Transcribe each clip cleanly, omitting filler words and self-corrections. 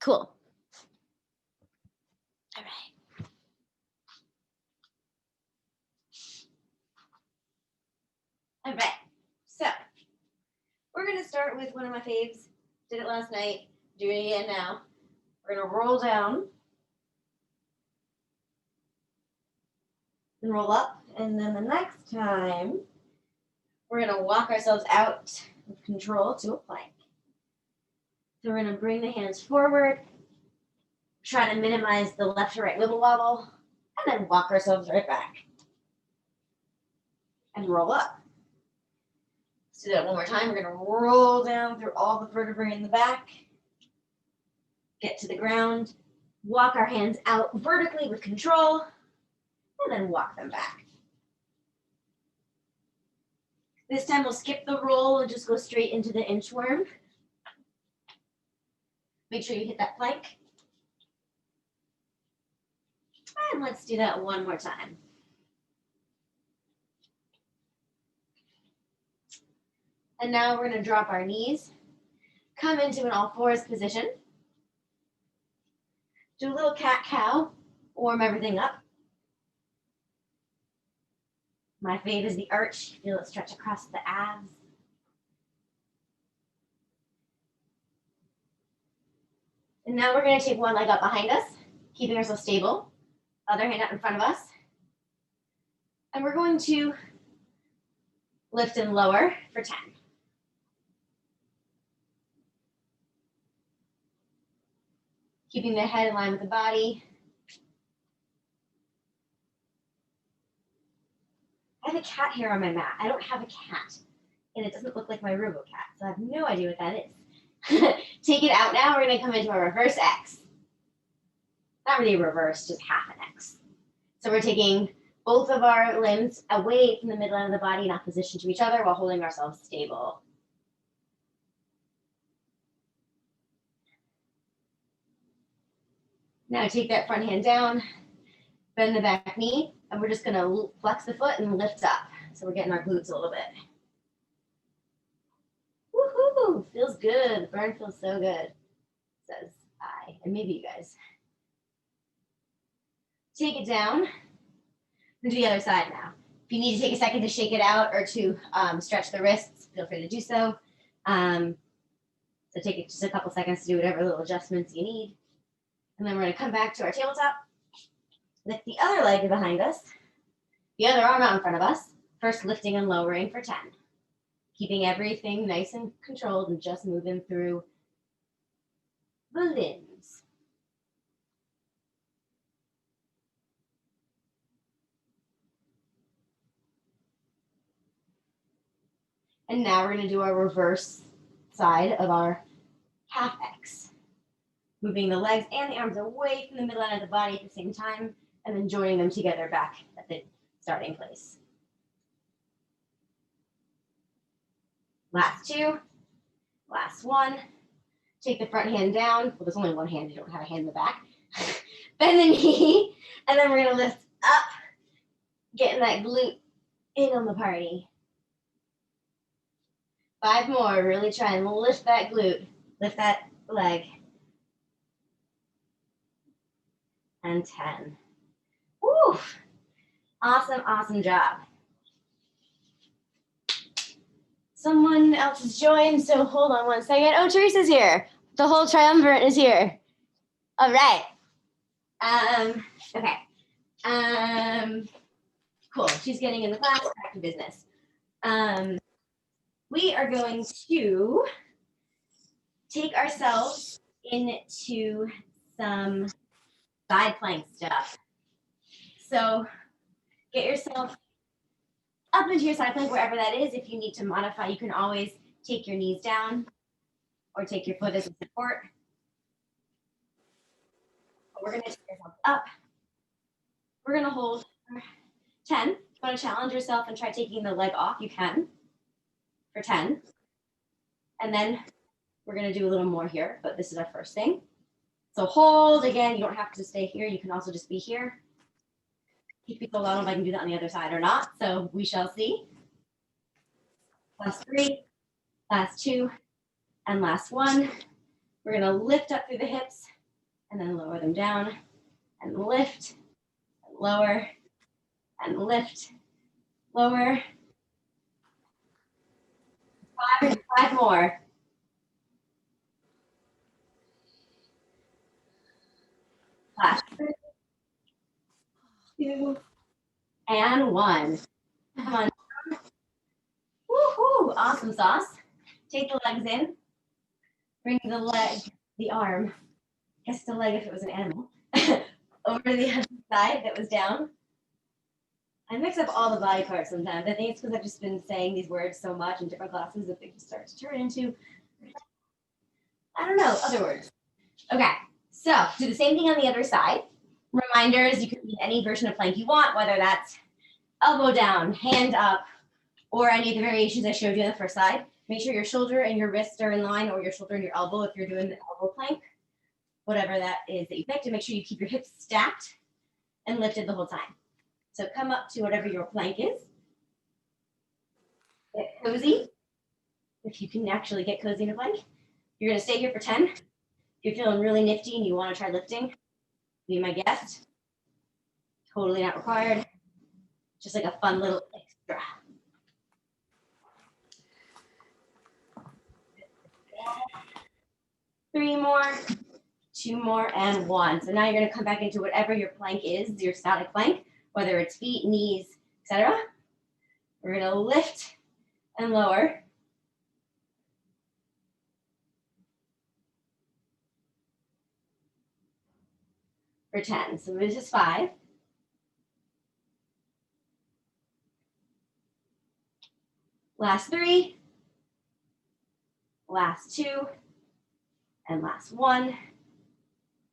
Cool. All right. All right. So we're going to start with one of my faves. Did it last night. Doing it again now. We're going to roll down and roll up. And then the next time, we're going to walk ourselves out with control to a plank. So we're going to bring the hands forward, try to minimize the left to right wibble wobble, and then walk ourselves right back. And roll up. Let's do that one more time. We're going to roll down through all the vertebrae in the back, get to the ground, walk our hands out vertically with control, and then walk them back. This time we'll skip the roll and just go straight into the inchworm. Make sure you hit that plank. And let's do that one more time. And now we're going to drop our knees, come into an all fours position. Do a little cat-cow, warm everything up. My fave is the arch. Feel it stretch across the abs. And now we're going to take one leg up behind us, keeping ourselves stable. Other hand out in front of us. And we're going to lift and lower for 10. Keeping the head in line with the body. I have a cat hair on my mat. I don't have a cat. And it doesn't look like my RoboCat, so I have no idea what that is. Take it out now. We're going to come into a reverse X. Not really a reverse, just half an X. So we're taking both of our limbs away from the midline of the body in opposition to each other while holding ourselves stable. Now take that front hand down, bend the back knee, and we're just going to flex the foot and lift up. So we're getting our glutes a little bit. Woohoo! Feels good. The burn feels so good, says I, and maybe you guys. Take it down. And do the other side now. If you need to take a second to shake it out or to stretch the wrists, feel free to do so. So take it just a couple seconds to do whatever little adjustments you need. And then we're going to come back to our tabletop. Lift the other leg behind us. The other arm out in front of us. First lifting and lowering for 10. Keeping everything nice and controlled and just moving through the limbs. And now we're going to do our reverse side of our half X. Moving the legs and the arms away from the midline of the body at the same time, and then joining them together back at the starting place. Last two, last one. Take the front hand down. Well, there's only one hand, you don't have a hand in the back. Bend the knee, and then we're gonna lift up, getting that glute in on the party. 5 more, really try and lift that glute, lift that leg. And 10. Woo! Awesome, awesome job. Someone else has joined, so hold on one second. Oh, Teresa's here. The whole triumvirate is here. All right. Okay. Cool. She's getting in the class. Back to business. We are going to take ourselves into some side plank stuff. So get yourself up into your side plank, wherever that is. If you need to modify, you can always take your knees down or take your foot as a support. But we're going to take ourselves up. We're going to hold 10. If you want to challenge yourself and try taking the leg off, you can for 10. And then we're going to do a little more here, but this is our first thing. So hold again. You don't have to stay here. You can also just be here. Keep people alone if I can do that on the other side or not. So we shall see. Last 3, last 2, and last 1. We're gonna lift up through the hips and then lower them down and lift, and lower, and lift, lower. Five more. Last 2 and 1. Come on. Woohoo! Awesome sauce. Take the legs in. Bring the arm. I guess the leg if it was an animal. Over to the other side that was down. I mix up all the body parts sometimes. I think it's because I've just been saying these words so much in different classes that they just start to turn into, I don't know, other words. Okay, so do the same thing on the other side. Reminders, you can use any version of plank you want, whether that's elbow down, hand up, or any of the variations I showed you on the first side. Make sure your shoulder and your wrist are in line, or your shoulder and your elbow if you're doing the elbow plank, whatever that is that you picked, and make sure you keep your hips stacked and lifted the whole time. So come up to whatever your plank is. Get cozy, if you can actually get cozy in a plank. You're gonna stay here for 10. If you're feeling really nifty and you wanna try lifting, be my guest. Totally not required. Just like a fun little extra. Three more, 2 more, and 1. So now you're gonna come back into whatever your plank is, your static plank, whether it's feet, knees, etc. We're gonna lift and lower. For 10. So this is 5. Last 3. Last 2. And last 1.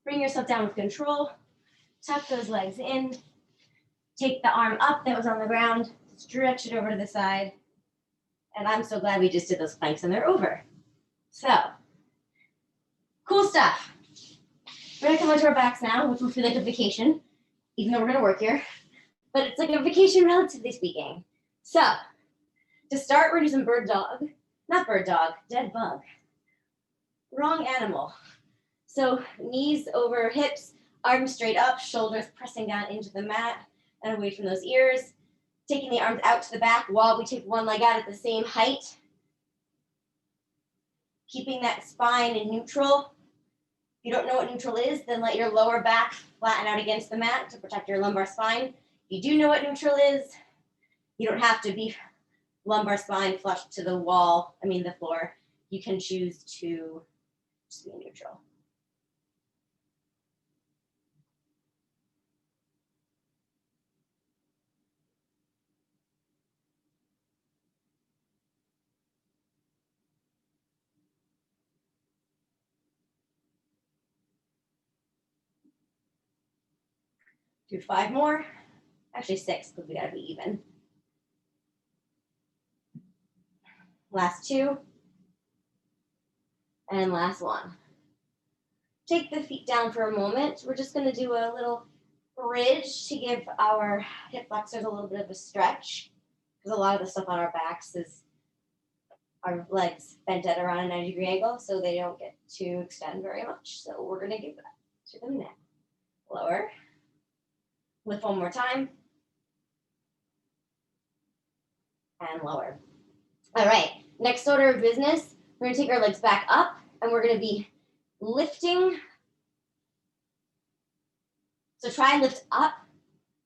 Bring yourself down with control. Tuck those legs in. Take the arm up that was on the ground. Stretch it over to the side. And I'm so glad we just did those planks and they're over. So, cool stuff. We're gonna come onto our backs now, which will feel like a vacation, even though we're gonna work here. But it's like a vacation relatively speaking. So, to start, we're gonna do some bird dog. Not bird dog, dead bug. Wrong animal. So knees over hips, arms straight up, shoulders pressing down into the mat and away from those ears. Taking the arms out to the back while we take one leg out at the same height. Keeping that spine in neutral. If you don't know what neutral is, then let your lower back flatten out against the mat to protect your lumbar spine. If you do know what neutral is, you don't have to be lumbar spine flush to the wall, the floor. You can choose to just be neutral. Do 5 more, actually 6 because we gotta be even. Last 2, and last 1. Take the feet down for a moment. We're just gonna do a little bridge to give our hip flexors a little bit of a stretch because a lot of the stuff on our backs is our legs bent at around a 90-degree angle, so they don't get to extend very much. So we're gonna give that to them now. Lower. Lift one more time. And lower. All right, next order of business, we're gonna take our legs back up and we're gonna be lifting. So try and lift up,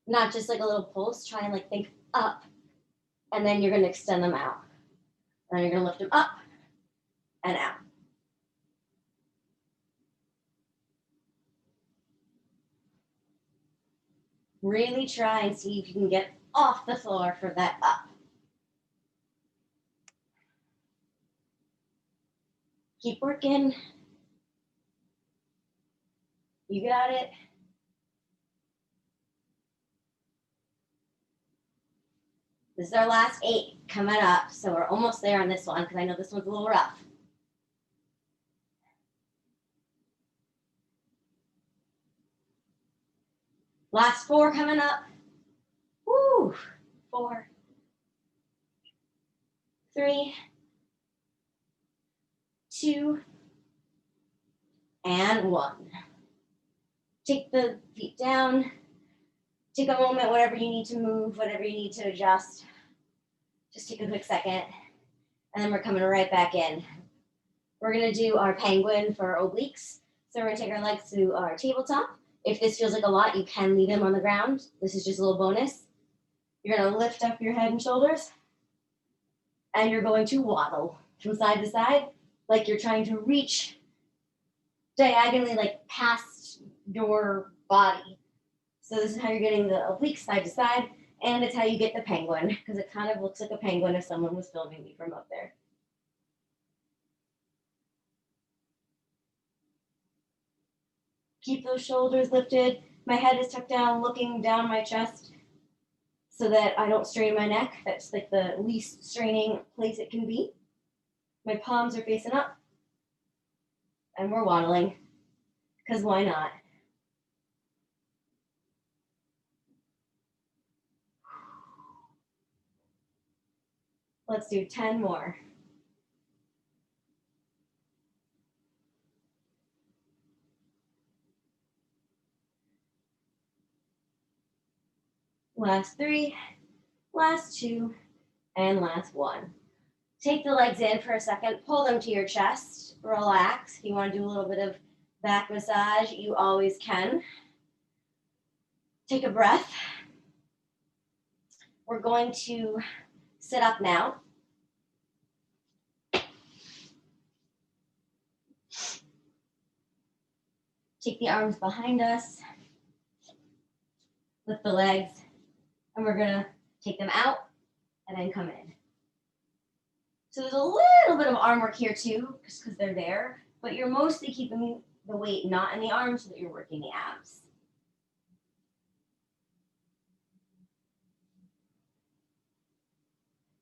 not just like a little pulse, try and think up. And then you're gonna extend them out. And then you're gonna lift them up and out. Really try and see if you can get off the floor for that up. Keep working. You got it. This is our last 8 coming up, so we're almost there on this one because I know this one's a little rough. Last 4 coming up. Woo! 4, 3, 2, and 1. Take the feet down. Take a moment, whatever you need to move, whatever you need to adjust. Just take a quick second. And then we're coming right back in. We're gonna do our penguin for our obliques. So we're gonna take our legs to our tabletop. If this feels like a lot, you can leave them on the ground. This is just a little bonus. You're gonna lift up your head and shoulders. And you're going to waddle from side to side, like you're trying to reach diagonally, like past your body. So this is how you're getting the obliques side to side, and it's how you get the penguin, because it kind of looks like a penguin if someone was filming me from up there. Keep those shoulders lifted. My head is tucked down, looking down my chest so that I don't strain my neck. That's like the least straining place it can be. My palms are facing up, and we're waddling, because why not? Let's do 10 more. Last 3, last 2, and last 1. Take the legs in for a second, pull them to your chest, relax. If you want to do a little bit of back massage, you always can. Take a breath. We're going to sit up now. Take the arms behind us, lift the legs, and we're gonna take them out and then come in. So there's a little bit of arm work here too, just because they're there, but you're mostly keeping the weight not in the arms so that you're working the abs.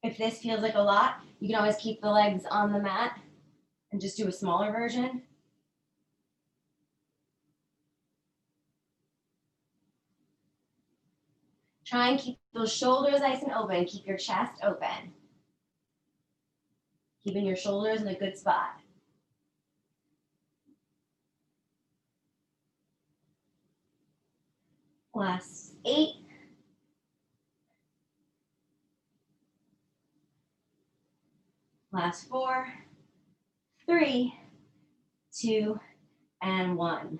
If this feels like a lot, you can always keep the legs on the mat and just do a smaller version. Try and keep those shoulders nice and open. Keep your chest open. Keeping your shoulders in a good spot. Last 8. Last 4, 3, 2, and 1.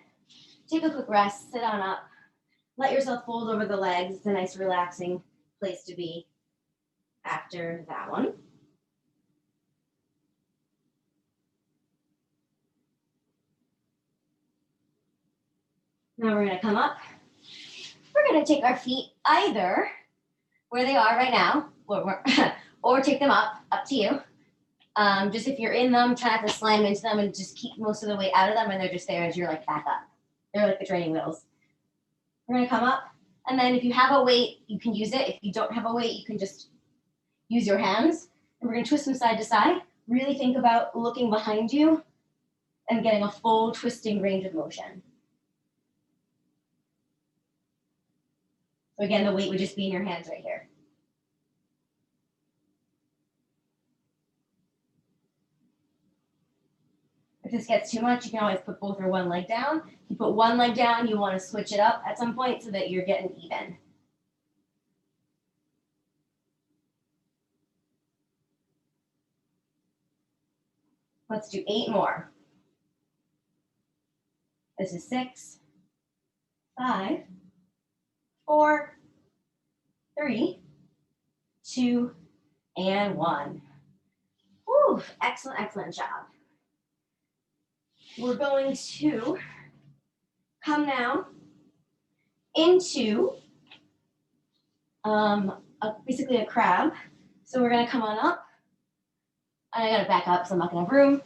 Take a quick rest, sit on up. Let yourself fold over the legs. It's a nice relaxing place to be after that one. Now we're gonna come up. We're gonna take our feet either where they are right now, or take them up to you. Just if you're in them, try not to slam into them and just keep most of the weight out of them, and they're just there as you're like back up. They're like the training wheels. We're gonna come up, and then if you have a weight, you can use it. If you don't have a weight, you can just use your hands. And we're gonna twist them side to side. Really think about looking behind you and getting a full twisting range of motion. So again, the weight would just be in your hands right here. If this gets too much, you can always put both or one leg down. If you put one leg down, you want to switch it up at some point so that you're getting even. Let's do 8 more. This is 6, 5, 4, 3, 2, and 1. Woo, excellent, excellent job. We're going to come now into basically a crab. So we're gonna come on up. I gotta back up so I'm not gonna have room.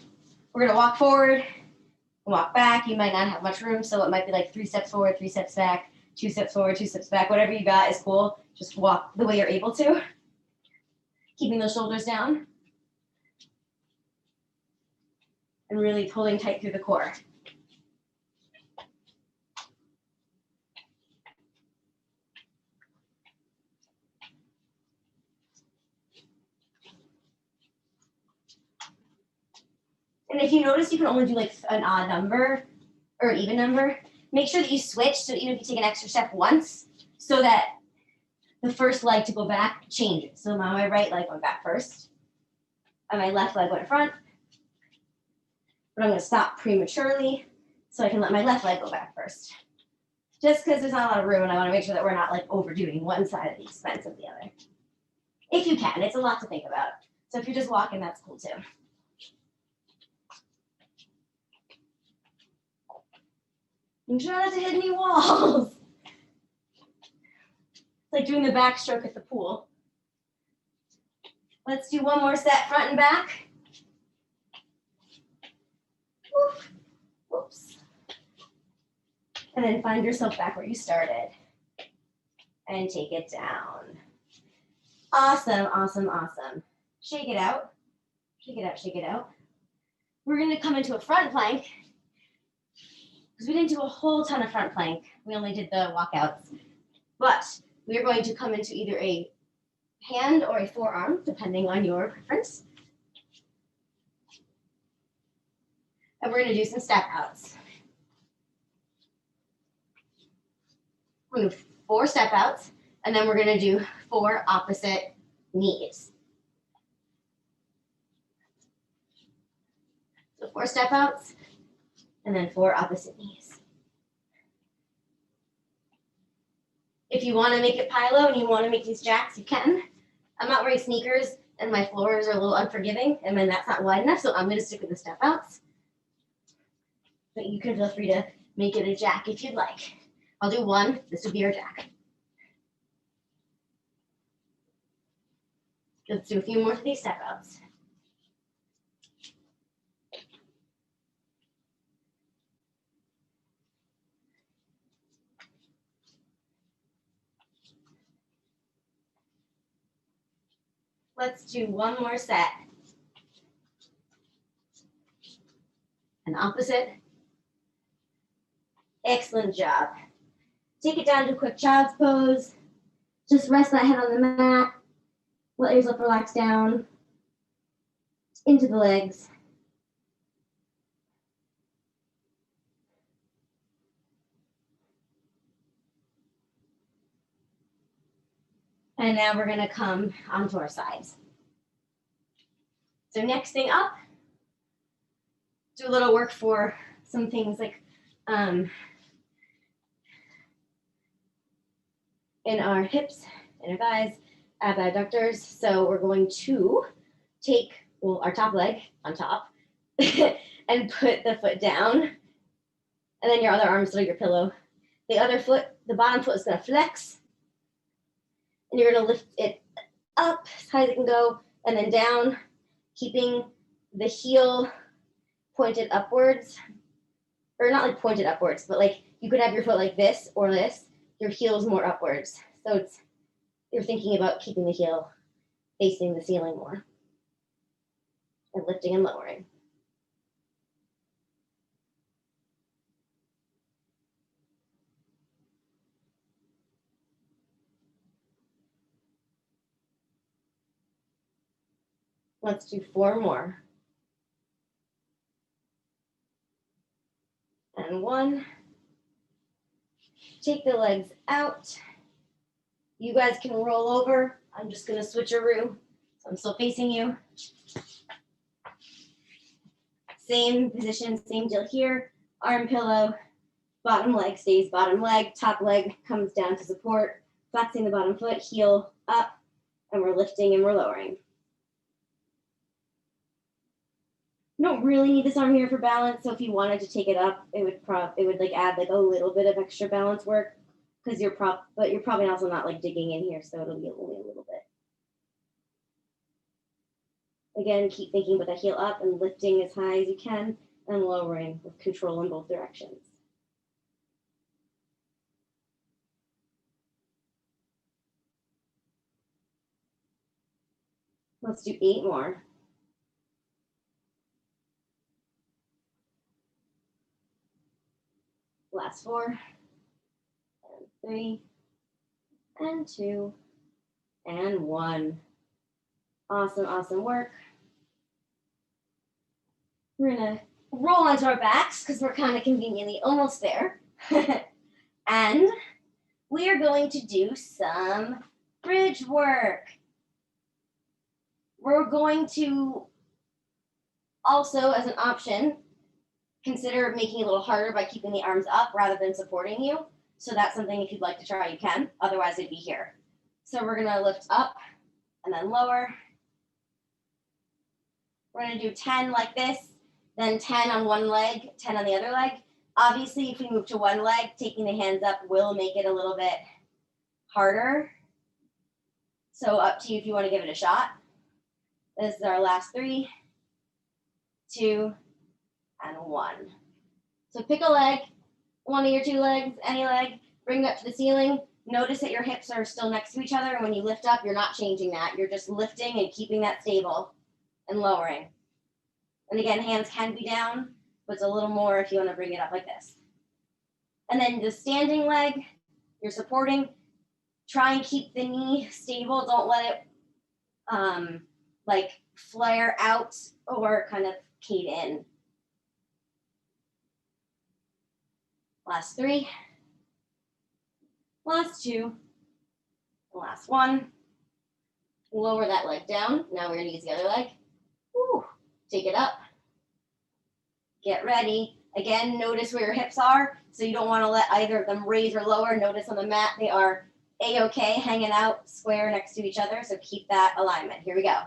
We're gonna walk forward and walk back. You might not have much room, so it might be like 3 steps forward, 3 steps back, 2 steps forward, 2 steps back. Whatever you got is cool. Just walk the way you're able to. Keeping those shoulders down. And really pulling tight through the core. And if you notice, you can only do like an odd number. or even number, make sure that you switch. So even if you take an extra step once, so that the first leg to go back changes. So now my right leg went back first, and my left leg went front. But I'm going to stop prematurely so I can let my left leg go back first. Just because there's not a lot of room, and I want to make sure that we're not like overdoing one side at the expense of the other. If you can, it's a lot to think about. So if you're just walking, that's cool too. And try not to hit any walls. It's like doing the backstroke at the pool. Let's do one more set, front and back. Oof. Whoops. And then find yourself back where you started. And take it down. Awesome, awesome, awesome. Shake it out. Shake it out, shake it out. We're going to come into a front plank. Because we didn't do a whole ton of front plank. We only did the walkouts. But we are going to come into either a hand or a forearm, depending on your preference. And we're going to do some step outs. We're going to do 4 step outs, and then we're going to do 4 opposite knees. So 4 step outs, and then 4 opposite knees. If you want to make it pilo and you want to make these jacks, you can. I'm not wearing sneakers, and my floors are a little unforgiving, and then that's not wide enough, so I'm going to stick with the step outs. But you can feel free to make it a jack if you'd like. I'll do 1. This would be our jack. Let's do a few more of these step outs. Let's do 1 more set. An opposite. Excellent job. Take it down to a quick child's pose. Just rest that head on the mat. Let yourself relax down into the legs. And now we're going to come onto our sides. So next thing up, do a little work for some things like in our hips, in our thighs, ab adductors. So we're going to take, well, our top leg on top and put the foot down. And then your other arm is still your pillow. The other foot, the bottom foot is going to flex. And you're going to lift it up as high as it can go and then down, keeping the heel pointed upwards. Or not like pointed upwards, but like you could have your foot like this or this. Your heel is more upwards. So it's, you're thinking about keeping the heel facing the ceiling more. And lifting and lowering. Let's do 4 more. And 1. Take the legs out. You guys can roll over. I'm just going to switcheroo. So I'm still facing you. Same position, same deal here. Arm pillow. Bottom leg stays bottom leg. Top leg comes down to support. Flexing the bottom foot, heel up. And we're lifting and we're lowering. You don't really need this arm here for balance, so if you wanted to take it up, it would like add like a little bit of extra balance work because you're probably also not like digging in here, so it'll be only a little bit. Again, keep thinking about the heel up and lifting as high as you can and lowering with control in both directions. Let's do 8 more. Last 4, and 3, and 2, and 1. Awesome, awesome work. We're gonna roll onto our backs because we're kind of conveniently almost there. And we are going to do some bridge work. We're going to also, as an option, consider making it a little harder by keeping the arms up rather than supporting you. So that's something, if you'd like to try, you can. Otherwise, it'd be here. So we're going to lift up and then lower. We're going to do 10 like this, then 10 on one leg, 10 on the other leg. Obviously, if we move to one leg, taking the hands up will make it a little bit harder. So up to you if you want to give it a shot. This is our last 3, 2, and 1. So pick a leg, one of your 2 legs, any leg, bring it up to the ceiling. Notice that your hips are still next to each other, and when you lift up, you're not changing that. You're just lifting and keeping that stable and lowering. And again, hands can be down, but it's a little more if you want to bring it up like this. And then the standing leg, you're supporting. Try and keep the knee stable. Don't let it like flare out or kind of cave in. Last 3, last 2, last 1. Lower that leg down. Now we're going to use the other leg. Woo. Take it up. Get ready. Again, notice where your hips are. So you don't want to let either of them raise or lower. Notice on the mat they are A-okay, hanging out square next to each other. So keep that alignment. Here we go.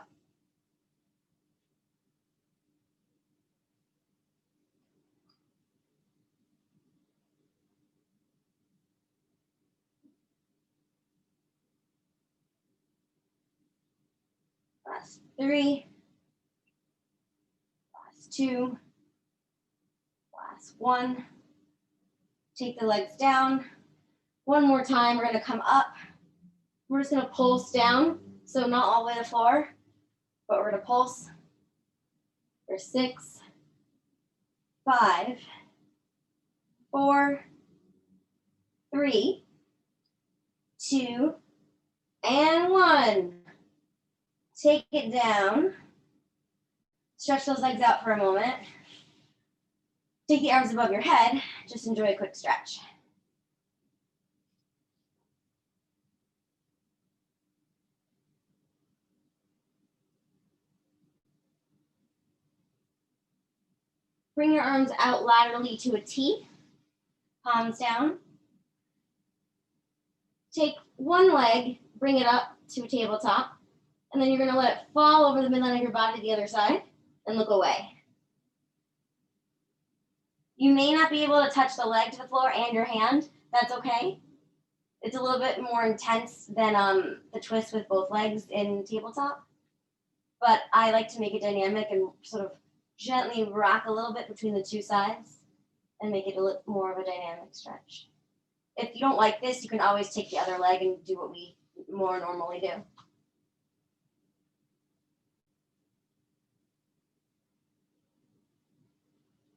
Last 3, last 2, last 1. Take the legs down. One more time, we're going to come up. We're just going to pulse down, so not all the way to the floor, but we're going to pulse for 6, 5, 4, 3, 2, and 1. Take it down. Stretch those legs out for a moment. Take the arms above your head. Just enjoy a quick stretch. Bring your arms out laterally to a T. Palms down. Take one leg, bring it up to a tabletop, and then you're going to let it fall over the midline of your body to the other side and look away. You may not be able to touch the leg to the floor and your hand. That's okay. It's a little bit more intense than the twist with both legs in tabletop. But I like to make it dynamic and sort of gently rock a little bit between the 2 sides and make it a little more of a dynamic stretch. If you don't like this, you can always take the other leg and do what we more normally do.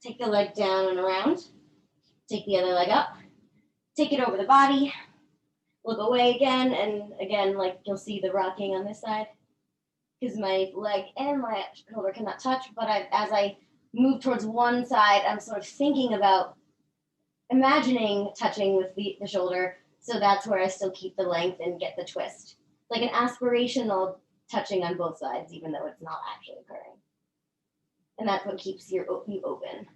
Take the leg down and around. Take the other leg up. Take it over the body. Look away again, and again, like you'll see the rocking on this side because my leg and my shoulder cannot touch, but as I move towards one side, I'm sort of thinking about imagining touching with the shoulder, so that's where I still keep the length and get the twist. Like an aspirational touching on both sides, even though it's not actually occurring. And that's what keeps you open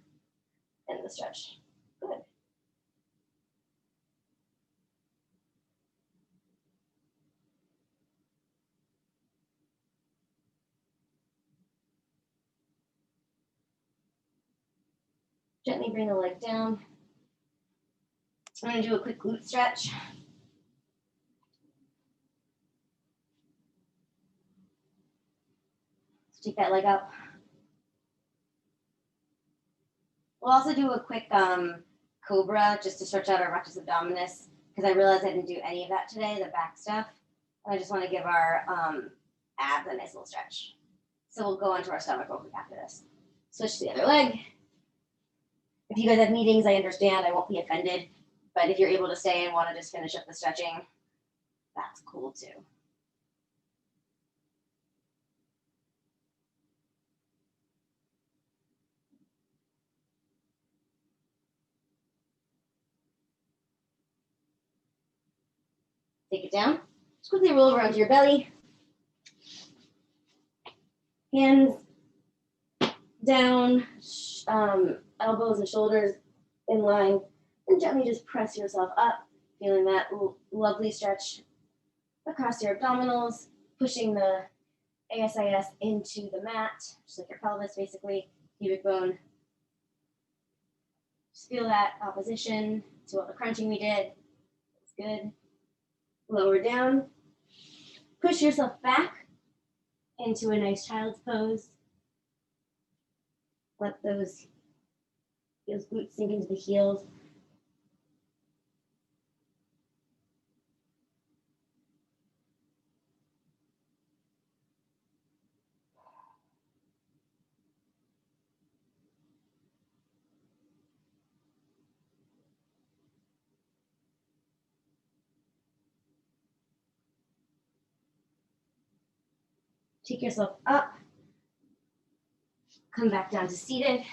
in the stretch. Good. Gently bring the leg down. I'm going to do a quick glute stretch. So take that leg up. We'll also do a quick cobra just to stretch out our rectus abdominis because I realized I didn't do any of that today, the back stuff. And I just want to give our abs a nice little stretch. So we'll go onto our stomach real quick after this. Switch to the other leg. If you guys have meetings, I understand. I won't be offended. But if you're able to stay and want to just finish up the stretching, that's cool too. Take it down. Just quickly roll over onto your belly. Hands down, elbows and shoulders in line, and gently just press yourself up, feeling that lovely stretch across your abdominals, pushing the ASIS into the mat, just like your pelvis, basically, pubic bone. Just feel that opposition to all the crunching we did. It's good. Lower down. Push yourself back into a nice child's pose. Let those glutes sink into the heels. Take yourself up. Come back down to seated.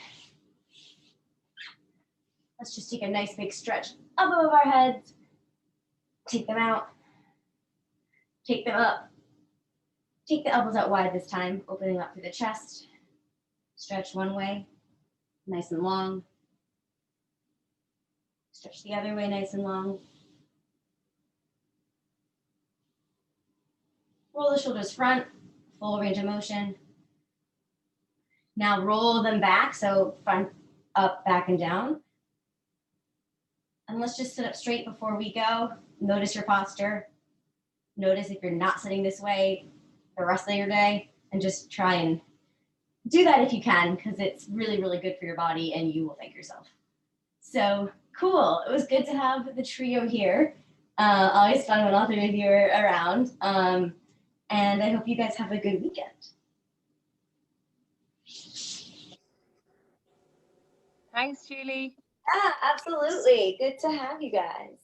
Let's just take a nice big stretch up above our heads. Take them out. Take them up. Take the elbows out wide this time, opening up through the chest. Stretch one way, nice and long. Stretch the other way, nice and long. Roll the shoulders front, full range of motion. Now roll them back, so front, up, back, and down. And let's just sit up straight before we go. Notice your posture. Notice if you're not sitting this way the rest of your day, and just try and do that if you can, because it's really, really good for your body and you will thank yourself. So cool. It was good to have the trio here. Always fun when all three of you are around. And I hope you guys have a good weekend. Thanks, Julie. Absolutely. Good to have you guys.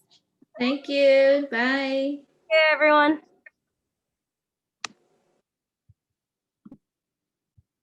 Thank you. Bye. Take care, everyone.